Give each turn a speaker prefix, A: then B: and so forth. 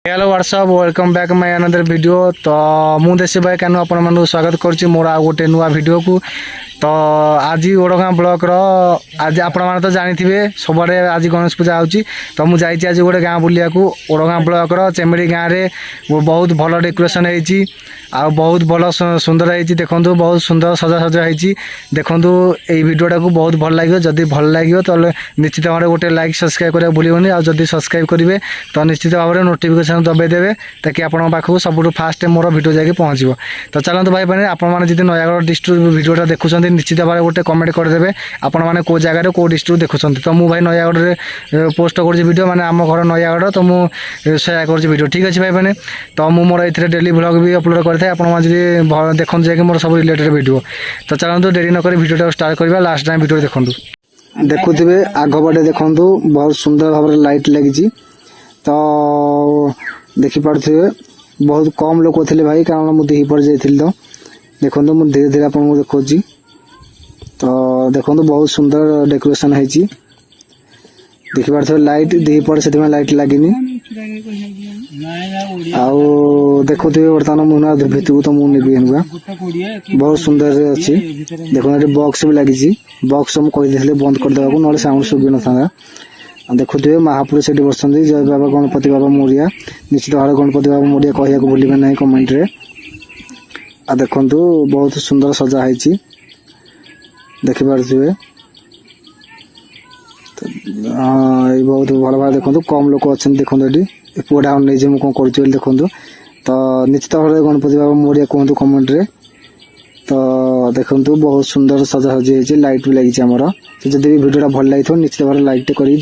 A: Hello what's up welcome back my another video. तो मु देशी भाई कानू आपण मानू स्वागत करुच्ची मोर आ गोटे नुआ वीडियो को। तो आज ओडगाँ ब्लॉक रो आज आपण माने तो जानी थिबे सबरे आज गणेश पूजा होची। तो मु जाईची आज गोटे गाँ बुलिया को ओडगाँ ब्लॉक रो चेमेड़ी गाँ रे बहुत भल डेकोरेशन होईची आ बहुत भल सुंदर होईची। देखंतु बहुत सुंदर सजा सजा होईची। देखंतु एई वीडियोटा को बहुत भल लागियो। जदी भल लागियो तो निश्चित भाव गोटे लाइक सब्सक्राइब करिया भूलिबोनी। आ जदी सब्सक्राइब करिवे तो निश्चित भाव नोटिफिकेशन दबाई देवे ताकि आपण पाखु सबुठु फास्ट मोर वीडियो जाके पहुँचो। तो चलते भाई बहन आपण मैंने जी नयागढ़ डिस्ट्रिक्ट वीडियोटा देखुं निश्चित भाव गोटे कमेंट करदे आपण मैंने कौ जगह कौ डिस्ट्रिक्ट देखुं। तो मुझे भाई नयागढ़ में पोस्ट कर वीडियो माने आम घर नयागढ़ तो मुझे शेयर कर वीडियो ठीक अच्छे भाई बहन। तो मुझे मोर ये डेली ब्लॉग भी अपलोड करते आप देखते जाकि मोर सब रिलेटेड वीडियो। तो चलते डेरी नक वीडियो स्टार्ट करवा लास्ट टाइम वीडियो देखूँ देखुवे आग पटे देखूँ बहुत सुंदर भाव लाइट लगी। तो देखिपे बहुत कम लोग थे भाई कारण मुझे दीपर जाइल। तो देखो मुझे धीरे धीरे आपको देखा। तो देखो बहुत सुंदर डेकोरेशन है देखिपे लाइट दीपर से लाइट लगे देखुवे बर्तमान मुझे भितर तो मुझे बहुत सुंदर अच्छी। देखो ये बॉक्स भी लगी बॉक्स मुझे कही बंद करदे ना साउंड शुभ न था। देखुवे महापुरुष से बस जय बाबा गणपति बाबा मोरिया निश्चित भाव गणपति बाबा मोरिया कह भूलिबे ना कमेंट रे। आ देखु बहुत सुंदर सजा है देखिपे बहुत भल भाव देखो कम लोक अच्छा देखो ये पुआटा नहीं मुझे कौन कर देखो। तो निश्चित भाव गणपति बाबा मोरिया कहतु कमेंट रे। तो देखो बहुत सुंदर सजा सजी लाइट भी लगी आमर। तो जब भी वीडियो भल लगी निश्चित भाव लाइक कर